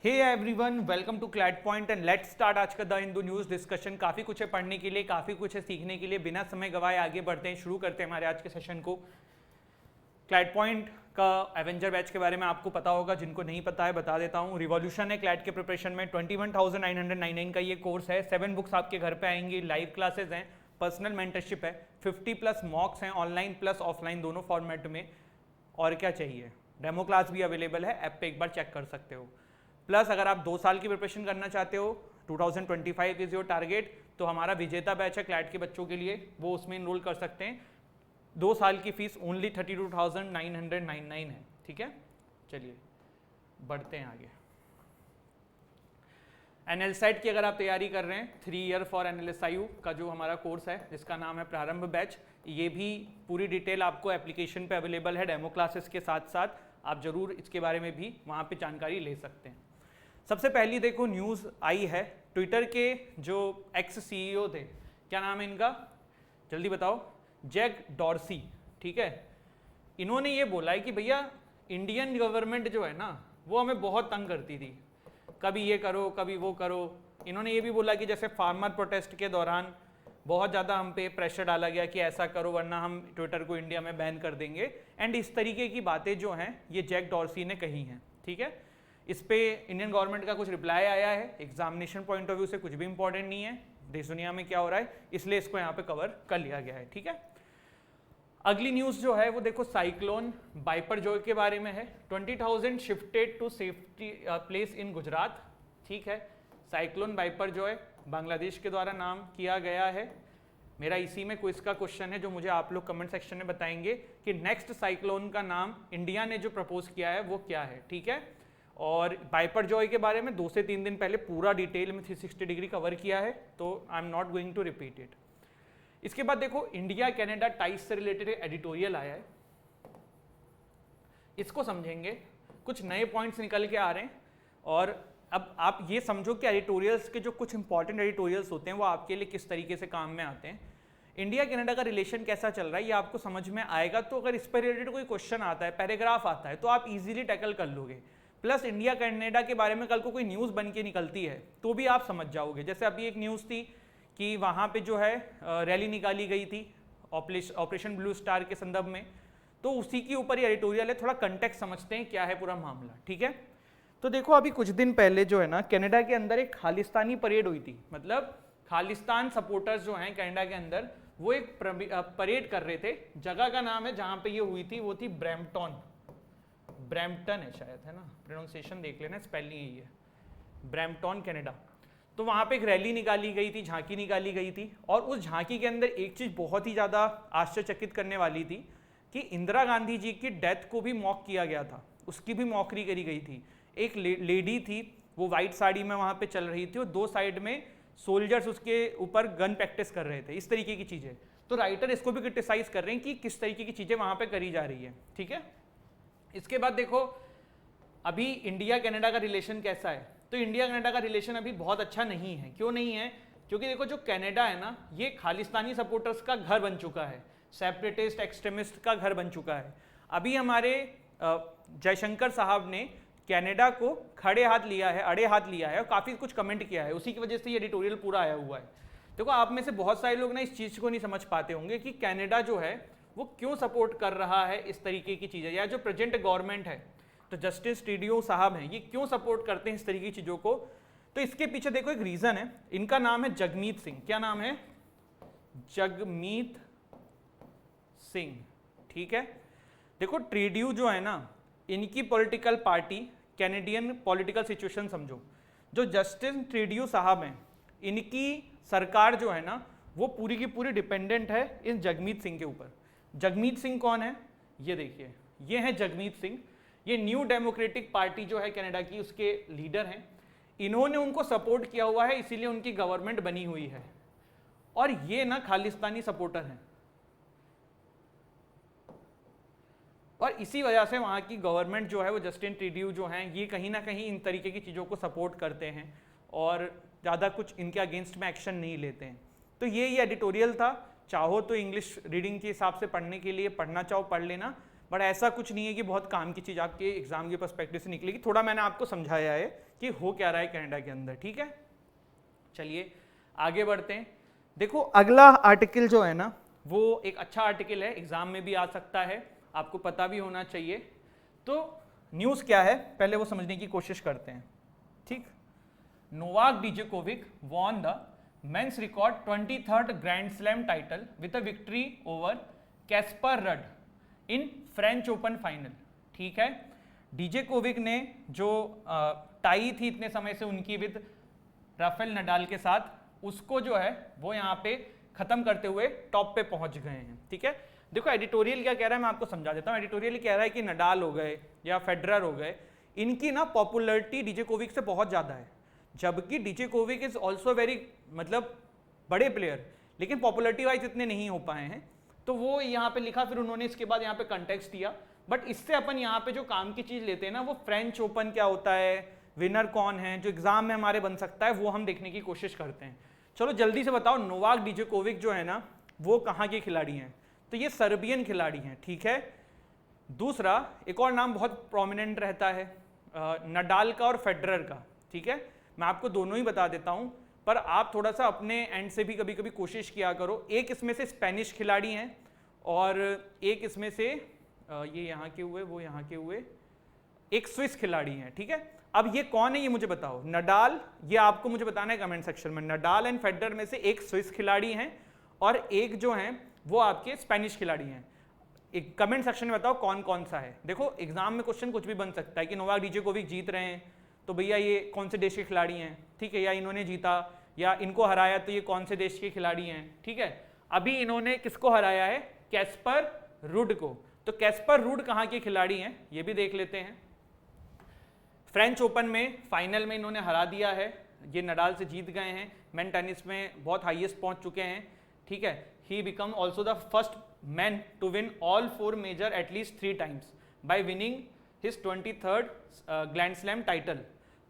Hey everyone, welcome to CLAT point and let's start आज का the Hindu news discussion. काफ़ी कुछ है पढ़ने के लिए, काफ़ी कुछ है सीखने के लिए। बिना समय गवाए आगे बढ़ते हैं, शुरू करते हैं हमारे आज के सेशन को। क्लैट पॉइंट का एवेंजर बैच के बारे में आपको पता होगा, जिनको नहीं पता है बता देता हूँ। रिवॉल्यूशन है क्लैट के प्रिपरेशन में। 21,999 का ये कोर्स है। 7 बुक्स आपके घर पे आएंगी, लाइव क्लासेज हैं, पर्सनल मेंटरशिप है, 50+ मॉक्स हैं, ऑनलाइन प्लस ऑफलाइन दोनों फॉर्मेट में। और क्या चाहिए, डेमो क्लास भी अवेलेबल है, ऐप पे एक बार चेक कर सकते हो। प्लस अगर आप 2 साल की प्रिपरेशन करना चाहते हो, 2025 इज योर टारगेट, तो हमारा विजेता बैच है क्लैट के बच्चों के लिए, वो उसमें इनरोल कर सकते हैं। 2 साल की फीस ओनली 32,999 है। ठीक है, चलिए बढ़ते हैं आगे। एनएलसेट की अगर आप तैयारी कर रहे हैं, 3 ईयर फॉर एनएलएसआईयू का जो हमारा कोर्स है, जिसका नाम है प्रारंभ बैच, ये भी पूरी डिटेल आपको एप्लीकेशन पे अवेलेबल है, डेमो क्लासेस के साथ साथ। आप जरूर इसके बारे में भी वहाँ पे जानकारी ले सकते हैं। सबसे पहली देखो न्यूज़ आई है, ट्विटर के जो एक्स सीईओ थे, क्या नाम है इनका, जल्दी बताओ, जैक डॉर्सी। ठीक है, इन्होंने ये बोला है कि भैया इंडियन गवर्नमेंट जो है ना, वो हमें बहुत तंग करती थी, कभी ये करो कभी वो करो। इन्होंने ये भी बोला कि जैसे फार्मर प्रोटेस्ट के दौरान बहुत ज़्यादा हम पे प्रेशर डाला गया कि ऐसा करो वरना हम ट्विटर को इंडिया में बैन कर देंगे। एंड इस तरीके की बातें जो हैं ये जैक डॉर्सी ने कही हैं। ठीक है, इस पे इंडियन गवर्नमेंट का कुछ रिप्लाई आया है। एग्जामिनेशन पॉइंट ऑफ व्यू से कुछ भी इंपॉर्टेंट नहीं है, देश दुनिया में क्या हो रहा है, इसलिए इसको यहाँ पे कवर कर लिया गया है। ठीक है, अगली न्यूज़ जो है वो देखो साइक्लोन बाइपरजॉय के बारे में है। 20,000 shifted to safety place in Gujarat. ठीक है, साइक्लोन बाइपरजॉय बांग्लादेश के द्वारा नाम किया गया है। मेरा इसी में क्विज का क्वेश्चन है जो मुझे आप लोग कमेंट सेक्शन में बताएंगे कि नेक्स्ट साइक्लोन का नाम इंडिया ने जो प्रपोज किया है वो क्या है। ठीक है, और बाइपरजॉय के बारे में 2 से 3 दिन पहले पूरा डिटेल में 360 डिग्री कवर किया है, तो I am not going to repeat it. इसके बाद देखो इंडिया कनाडा टाइज से रिलेटेड एडिटोरियल आया है, इसको समझेंगे, कुछ नए पॉइंट्स निकल के आ रहे हैं। और अब आप ये समझो कि एडिटोरियल्स के जो कुछ इंपॉर्टेंट एडिटोरियल्स होते हैं वो आपके लिए किस तरीके से काम में आते हैं। इंडिया कनाडा का रिलेशन कैसा चल रहा है ये आपको समझ में आएगा, तो अगर इस पर रिलेटेड कोई क्वेश्चन आता है, पैराग्राफ आता है, तो आप इजीली टैकल कर लोगे। प्लस इंडिया कनाडा के बारे में कल को कोई न्यूज़ बन के निकलती है तो भी आप समझ जाओगे। जैसे अभी एक न्यूज़ थी कि वहाँ पे जो है रैली निकाली गई थी ऑपरेशन ब्लू स्टार के संदर्भ में, तो उसी के ऊपर ये एडिटोरियल है। थोड़ा कंटेक्स्ट समझते हैं क्या है पूरा मामला। ठीक है, तो देखो अभी कुछ दिन पहले जो है ना कनाडा के अंदर एक खालिस्तानी परेड हुई थी, मतलब खालिस्तान सपोर्टर्स जो हैं कनाडा के अंदर वो एक परेड कर रहे थे। जगह का नाम है जहाँ पे ये हुई थी वो थी ब्रैम्पटन है शायद, है ना, प्रोनाउंसिएशन देख लेना, स्पेलिंग यही है, ब्रैम्पटन कनाडा। तो वहाँ पे एक रैली निकाली गई थी, झांकी निकाली गई थी, और उस झांकी के अंदर एक चीज़ बहुत ही ज़्यादा आश्चर्यचकित करने वाली थी कि इंदिरा गांधी जी की डेथ को भी मॉक किया गया था, उसकी भी मॉकरी करी गई थी। एक लेडी थी, वो वाइट साड़ी में वहाँ पे चल रही थी और 2 साइड में सोल्जर्स उसके ऊपर गन प्रैक्टिस कर रहे थे, इस तरीके की चीज़ें। तो राइटर इसको भी क्रिटिसाइज कर रहे हैं कि किस तरीके की चीज़ें वहाँ पे करी जा रही है। ठीक है, इसके बाद देखो अभी इंडिया कनाडा का रिलेशन कैसा है, तो इंडिया कनाडा का रिलेशन अभी बहुत अच्छा नहीं है। क्यों नहीं है, क्योंकि देखो जो कनाडा है ना, ये खालिस्तानी सपोर्टर्स का घर बन चुका है, सेपरेटिस्ट एक्सट्रीमिस्ट का घर बन चुका है। अभी हमारे जयशंकर साहब ने कनाडा को खड़े हाथ लिया है, अड़े हाथ लिया है, और काफ़ी कुछ कमेंट किया है, उसी की वजह से ये एडिटोरियल पूरा आया हुआ है। देखो आप में से बहुत सारे लोग ना इस चीज़ को नहीं समझ पाते होंगे कि कनाडा जो है वो क्यों सपोर्ट कर रहा है इस तरीके की चीज़ें, या जो प्रेजेंट गवर्नमेंट है, तो जस्टिस ट्रूडो साहब हैं, ये क्यों सपोर्ट करते हैं इस तरीके की चीज़ों को। तो इसके पीछे देखो एक रीज़न है, इनका नाम है जगमीत सिंह। क्या नाम है, जगमीत सिंह। ठीक है, देखो ट्रूडो जो है ना, इनकी political party, Canadian political situation समझो, जो जस्टिन ट्रूडो साहब हैं, इनकी सरकार जो है ना वो पूरी की पूरी डिपेंडेंट है इन जगमीत सिंह के ऊपर। जगमीत सिंह कौन है, ये देखिए, ये है जगमीत सिंह, ये न्यू डेमोक्रेटिक पार्टी जो है कनाडा की, उसके लीडर हैं। इन्होंने उनको सपोर्ट किया हुआ है, इसीलिए उनकी गवर्नमेंट बनी हुई है। और ये ना खालिस्तानी सपोर्टर हैं, और इसी वजह से वहाँ की गवर्नमेंट जो है वो जस्टिन ट्रूडो जो हैं ये कहीं ना कहीं इन तरीके की चीज़ों को सपोर्ट करते हैं और ज़्यादा कुछ इनके अगेंस्ट में एक्शन नहीं लेते हैं। तो ये एडिटोरियल था, चाहो तो इंग्लिश रीडिंग के हिसाब से पढ़ने के लिए पढ़ना चाहो पढ़ लेना, बट ऐसा कुछ नहीं है कि बहुत काम की चीज़ आपके एग्जाम के पर्सपेक्टिव से निकलेगी। थोड़ा मैंने आपको समझाया है कि हो क्या रहा है कनाडा के अंदर, ठीक है। चलिए आगे बढ़ते हैं। देखो अगला आर्टिकल जो है ना वो एक अच्छा आर्टिकल है, एग्जाम में भी आ सकता है, आपको पता भी होना चाहिए। तो न्यूज़ क्या है पहले वो समझने की कोशिश करते हैं, ठीक। Novak Djokovic won the men's record 23rd grand slam title with a victory over Casper Ruud in French Open final, ठीक है। डिजोकोविक ने जो टाई थी इतने समय से उनकी विद राफेल नडाल के साथ, उसको जो है वो यहाँ पे खत्म करते हुए टॉप पे पहुंच गए हैं, ठीक है। देखो एडिटोरियल क्या कह रहा है मैं आपको समझा देता हूँ। एडिटोरियल कह रहा है कि नडाल हो गए या फेडरर हो गए, इनकी ना पॉपुलैरिटी डिजोकोविक से बहुत ज़्यादा है, जबकि डिजोकोविक इज ऑल्सो वेरी मतलब बड़े प्लेयर, लेकिन पॉपुलैरिटी वाइज इतने नहीं हो पाए हैं। तो वो यहाँ पे लिखा, फिर उन्होंने इसके बाद यहाँ पे कंटेक्स्ट दिया। बट इससे अपन यहाँ पे जो काम की चीज़ लेते हैं ना, वो फ्रेंच ओपन क्या होता है, विनर कौन है, जो एग्जाम में हमारे बन सकता है, वो हम देखने की कोशिश करते हैं। चलो जल्दी से बताओ, नोवाक डिजोकोविक जो है ना वो कहाँ के खिलाड़ी हैं? तो ये सर्बियन खिलाड़ी हैं, ठीक है। दूसरा एक और नाम बहुत प्रोमिनेंट रहता है नडाल का और फेडरर का, ठीक है। मैं आपको दोनों ही बता देता हूँ, पर आप थोड़ा सा अपने एंड से भी कभी कभी कोशिश किया करो। एक इसमें से स्पेनिश खिलाड़ी हैं और एक इसमें से ये यहाँ के हुए, वो यहाँ के हुए, एक स्विस खिलाड़ी हैं, ठीक है। अब ये कौन है ये मुझे बताओ। नडाल, ये आपको मुझे बताना है कमेंट सेक्शन में। नडाल एंड फेडरर में से एक स्विस खिलाड़ी हैं और एक जो हैं वो आपके स्पेनिश खिलाड़ी हैं। एक कमेंट सेक्शन में बताओ कौन कौन सा है। देखो एग्जाम में क्वेश्चन कुछ भी बन सकता है कि नोवाक डिजोकोविक जीत रहे हैं तो भैया ये कौन से देश के खिलाड़ी हैं, ठीक है, या इन्होंने जीता या इनको हराया तो ये कौन से देश के खिलाड़ी हैं, ठीक है। अभी इन्होंने किसको हराया है? कैस्पर रुड को। तो कैस्पर रुड कहाँ के खिलाड़ी हैं ये भी देख लेते हैं। फ्रेंच ओपन में फाइनल में इन्होंने हरा दिया है, ये नडाल से जीत गए हैं। मेन टेनिस में बहुत हाईएस्ट पहुंच चुके हैं, ठीक है। He become also the first man to win all 4 major at least 3 times by winning his 23rd grand slam title.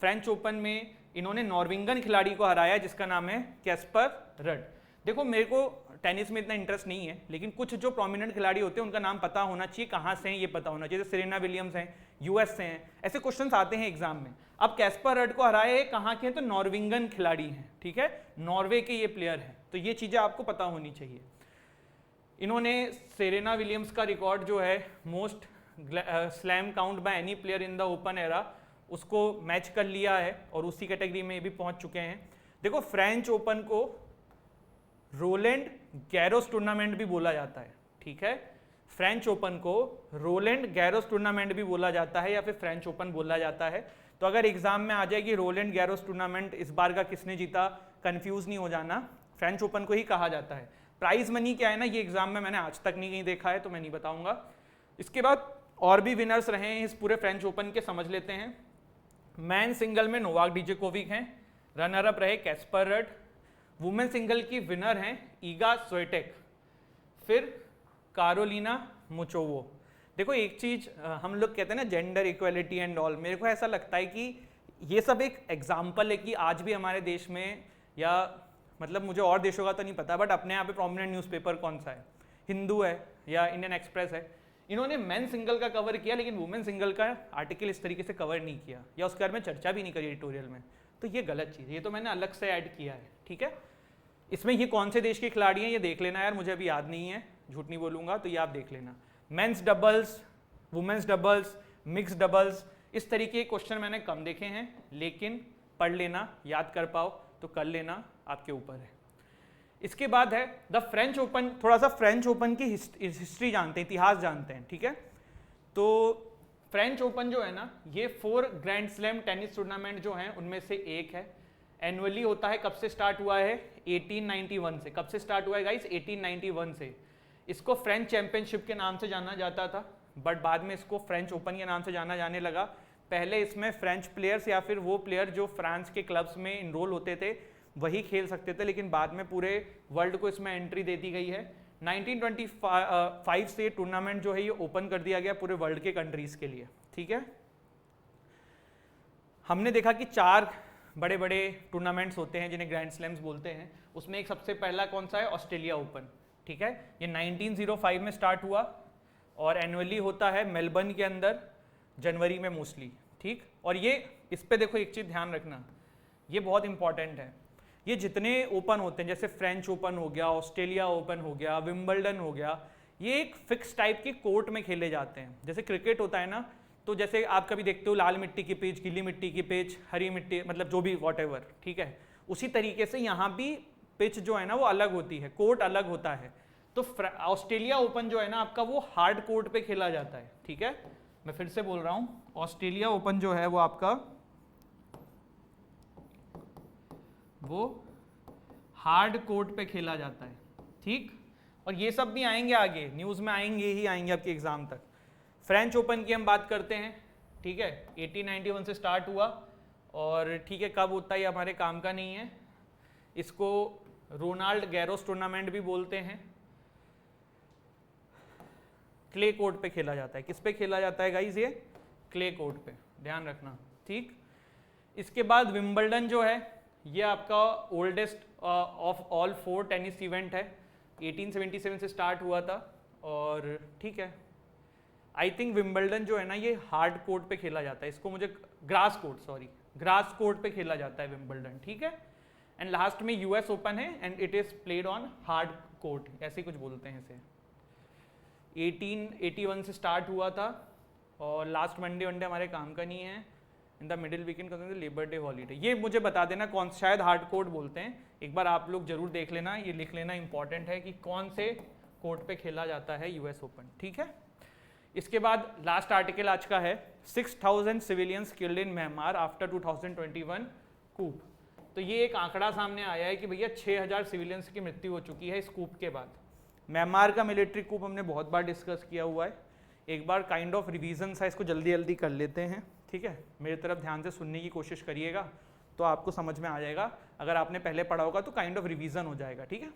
French Open में इन्होंने नॉर्वेजियन खिलाड़ी को हराया जिसका नाम है कैस्पर रड। देखो मेरे को टेनिस में इतना इंटरेस्ट नहीं है, लेकिन कुछ जो प्रोमिनेंट खिलाड़ी होते हैं उनका नाम पता होना चाहिए, कहाँ से हैं ये पता होना चाहिए। जैसे सेरेना विलियम्स हैं, यूएस से हैं, ऐसे क्वेश्चंस आते हैं एग्जाम में। अब कैस्पर रड को हराया है, कहाँ के हैं? तो नॉर्वेजियन खिलाड़ी हैं, ठीक है, नॉर्वे के ये प्लेयर हैं। तो ये चीज़ें आपको पता होनी चाहिए। इन्होंने सेरेना विलियम्स का रिकॉर्ड जो है most slam count by any player in the open era, उसको मैच कर लिया है और उसी कैटेगरी में भी पहुंच चुके हैं। देखो फ्रेंच ओपन को रोलैंड गैरोस टूर्नामेंट भी बोला जाता है, ठीक है। फ्रेंच ओपन को रोलैंड गैरोस टूर्नामेंट भी बोला जाता है या फिर फ्रेंच ओपन बोला जाता है। तो अगर एग्जाम में आ जाए कि रोलैंड गैरोस टूर्नामेंट इस बार का किसने जीता, कंफ्यूज नहीं हो जाना, फ्रेंच ओपन को ही कहा जाता है। प्राइज मनी क्या है ना, ये एग्जाम में मैंने आज तक नहीं कहीं देखा है तो मैं नहीं बताऊंगा। इसके बाद और भी विनर्स रहे हैं इस पूरे फ्रेंच ओपन के, समझ लेते हैं। मैन सिंगल में नोवाक डिजोकोविक हैं, रनर अप रहे कैस्पर रड। वुमेन सिंगल की विनर हैं ईगा स्विएटेक, फिर कारोलिना मुचोवो। देखो एक चीज हम लोग कहते हैं ना जेंडर इक्वलिटी एंड ऑल, मेरे को ऐसा लगता है कि ये सब एक एग्जाम्पल है कि आज भी हमारे देश में, या मतलब मुझे और देशों का तो नहीं पता, बट अपने यहाँ पे प्रोमिनेंट न्यूज़पेपर कौन सा है, हिंदू है या इंडियन एक्सप्रेस है, इन्होंने मेन सिंगल का कवर किया लेकिन वुमेन सिंगल का आर्टिकल इस तरीके से कवर नहीं किया या उसके बारे में चर्चा भी नहीं करी एडिटोरियल में। तो ये गलत चीज़ है, ये तो मैंने अलग से ऐड किया है, ठीक है। इसमें ये कौन से देश के खिलाड़ी हैं ये देख लेना यार, मुझे अभी याद नहीं है, झूठ नहीं बोलूँगा, तो ये आप देख लेना। Men's doubles, women's doubles, mix doubles, इस तरीके के क्वेश्चन मैंने कम देखे हैं, लेकिन पढ़ लेना, याद कर पाओ तो कर लेना, आपके ऊपर है। इसके बाद है द फ्रेंच ओपन। थोड़ा सा फ्रेंच ओपन की हिस्ट्री जानते हैं, इतिहास जानते हैं, ठीक है। तो फ्रेंच ओपन जो है ना, ये 4 ग्रैंड स्लैम टेनिस टूर्नामेंट जो हैं उनमें से एक है। एनुअली होता है, कब से स्टार्ट हुआ है? 1891 से। कब से स्टार्ट हुआ है गाइस? 1891 से। इसको फ्रेंच चैंपियनशिप के नाम से जाना जाता था, बट बाद में इसको फ्रेंच ओपन के नाम से जाना जाने लगा। पहले इसमें फ्रेंच प्लेयर्स या फिर वो प्लेयर जो फ्रांस के क्लब्स में इनरोल होते थे वही खेल सकते थे, लेकिन बाद में पूरे वर्ल्ड को इसमें एंट्री दे दी गई है। 1925 से टूर्नामेंट जो है ये ओपन कर दिया गया पूरे वर्ल्ड के कंट्रीज के लिए, ठीक है। हमने देखा कि 4 बड़े बड़े टूर्नामेंट्स होते हैं जिन्हें ग्रैंड स्लैम्स बोलते हैं। उसमें एक सबसे पहला कौन सा है? ऑस्ट्रेलिया ओपन, ठीक है। ये 1905 में स्टार्ट हुआ और एनुअली होता है मेलबर्न के अंदर जनवरी में मोस्टली, ठीक। और ये इस पे देखो एक चीज़ ध्यान रखना, ये बहुत इंपॉर्टेंट है, ये जितने ओपन होते हैं जैसे फ्रेंच ओपन हो गया, ऑस्ट्रेलिया ओपन हो गया, विंबलडन हो गया, ये एक फिक्स टाइप की कोर्ट में खेले जाते हैं। जैसे क्रिकेट होता है ना, तो जैसे आप कभी देखते हो लाल मिट्टी की पिच, गीली मिट्टी की पिच, हरी मिट्टी, मतलब जो भी वॉटेवर, ठीक है, उसी तरीके से यहाँ भी पिच जो है ना वो अलग होती है, कोर्ट अलग होता है। तो ऑस्ट्रेलिया ओपन जो है ना आपका वो हार्ड कोर्ट पे खेला जाता है, ठीक है। मैं फिर से बोल रहा हूँ, ऑस्ट्रेलिया ओपन जो है वो आपका वो हार्ड कोर्ट पे खेला जाता है, ठीक। और ये सब भी आएंगे आगे, न्यूज़ में आएंगे ही आएंगे आपके एग्जाम तक। फ्रेंच ओपन की हम बात करते हैं, ठीक है, 1891 से स्टार्ट हुआ और ठीक है, कब होता है ये हमारे काम का नहीं है। इसको रोनाल्ड गैरोस टूर्नामेंट भी बोलते हैं। क्ले कोर्ट पे खेला जाता है, किस पे खेला जाता है गाइज? ये क्ले कोर्ट पे, ध्यान रखना, ठीक। इसके बाद विंबलडन जो है ये आपका oldest of all 4 tennis event है, 1877 से स्टार्ट हुआ था और ठीक है। आई थिंक विंबलडन जो है ना ये हार्ड कोर्ट पे खेला जाता है, इसको मुझे grass court, sorry grass court पे खेला जाता है विंबलडन, ठीक है। एंड लास्ट में यूएस ओपन है and it is played on hard court, ऐसे कुछ बोलते हैं इसे। 1881 से स्टार्ट हुआ था और लास्ट मंडे हमारे काम का नहीं है। In the middle weekend labour day holiday, ये मुझे बता देना कौन, शायद हार्ड कोर्ट बोलते हैं, एक बार आप लोग जरूर देख लेना, ये लिख लेना, इंपॉर्टेंट है कि कौन से कोर्ट पे खेला जाता है यूएस ओपन, ठीक है। इसके बाद लास्ट आर्टिकल आज का है 6000 civilians killed in Myanmar after 2021 कूप। तो ये एक आंकड़ा सामने आया है कि भैया 6000 सिविलियंस की मृत्यु हो चुकी है इस कूप के बाद। म्यांमार का मिलिट्री कूप हमने बहुत बार डिस्कस किया हुआ है, एक बार काइंड ऑफ रिवीजन है, इसको जल्दी जल्दी कर लेते हैं, ठीक है। मेरी तरफ ध्यान से सुनने की कोशिश करिएगा तो आपको समझ में आ जाएगा, अगर आपने पहले पढ़ा होगा तो काइंड ऑफ रिवीजन हो जाएगा, ठीक है।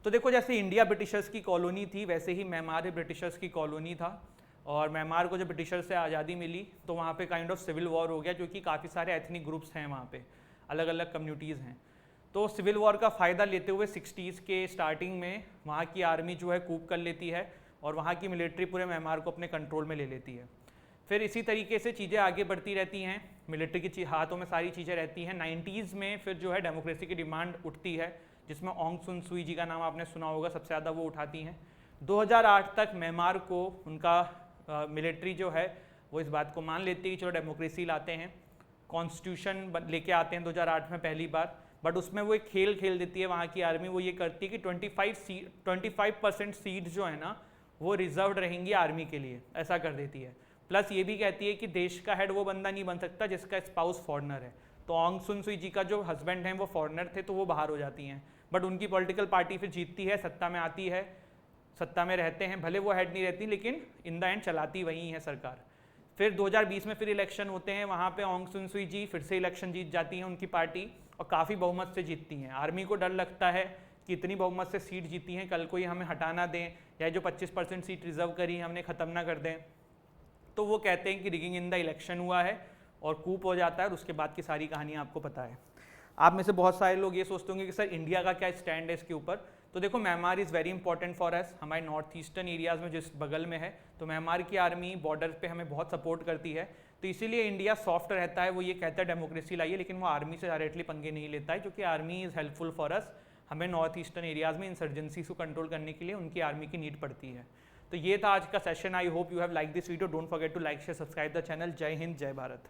तो देखो जैसे इंडिया ब्रिटिशर्स की कॉलोनी थी वैसे ही म्यांमार ब्रिटिशर्स की कॉलोनी था, और म्यांमार को जब ब्रिटिशर्स से आज़ादी मिली तो वहाँ पे काइंड ऑफ सिविल वॉर हो गया, क्योंकि काफ़ी सारे एथनिक ग्रुप्स हैं वहाँ पे, अलग अलग कम्युनिटीज़ हैं। तो सिविल वॉर का फ़ायदा लेते हुए 60s के स्टार्टिंग में वहाँ की आर्मी जो है कूप कर लेती है और वहाँ की मिलिट्री पूरे म्यांमार को अपने कंट्रोल में ले लेती है। फिर इसी तरीके से चीज़ें आगे बढ़ती रहती हैं, मिलिट्री के हाथों में सारी चीज़ें रहती हैं। 90s में फिर जो है डेमोक्रेसी की डिमांड उठती है, जिसमें ऑन्ग सुन सुई जी का नाम आपने सुना होगा, सबसे ज़्यादा वो उठाती हैं। 2008 तक म्यांमार को उनका मिलिट्री जो है वो इस बात को मान लेती है कि चलो डेमोक्रेसी लाते हैं, कॉन्स्टिट्यूशन लेके आते हैं 2008 में पहली बार। बट उसमें वो एक खेल खेल देती है वहाँ की आर्मी, वो ये करती है कि 25% सीट जो है ना वो रिजर्व्ड रहेंगी आर्मी के लिए, ऐसा कर देती है। प्लस ये भी कहती है कि देश का हेड वो बंदा नहीं बन सकता जिसका स्पाउस फॉरेनर है। तो ऑन्ग सुन सुई जी का जो हस्बैंड है वो फॉरेनर थे, तो वो बाहर हो जाती हैं। बट उनकी पॉलिटिकल पार्टी फिर जीतती है, सत्ता में आती है, सत्ता में रहते हैं, भले वो हेड नहीं रहती लेकिन इन द एंड चलाती वही है सरकार। फिर 2020 में फिर इलेक्शन होते हैं, वहाँ पे ऑन्ग सुन सुई जी फिर से इलेक्शन जीत जाती हैं उनकी पार्टी, और काफ़ी बहुमत से जीतती हैं। आर्मी को डर लगता है कि इतनी बहुमत से सीट जीती हैं, कल को ये हमें हटाना दें या जो 25% सीट रिजर्व करी हमने ख़त्म ना कर दें। तो वो कहते हैं कि रिगिंग इन द इलेक्शन हुआ है और कूप हो जाता है, और उसके बाद की सारी कहानी आपको पता है। आप में से बहुत सारे लोग ये सोचते होंगे कि सर इंडिया का क्या स्टैंड है इसके ऊपर। तो देखो Myanmar is very important for us, हमारे नॉर्थ ईस्टर्न एरियाज़ में जिस बगल में है, तो म्यांमार की आर्मी बॉर्डर पे हमें बहुत सपोर्ट करती है। तो इसीलिए इंडिया सॉफ्ट रहता है, वो ये कहता है डेमोक्रेसी लाइए, लेकिन वो आर्मी से डायरेक्टली पंगे नहीं लेता है, क्योंकि army is helpful for us. हमें नॉर्थ ईस्टर्न एरियाज़ में इंसर्जेंसीज को कंट्रोल करने के लिए उनकी आर्मी की नीड पड़ती है। तो ये था आज का session. I hope you have like this video. Don't forget to like share subscribe the channel. जय हिंद, जय भारत।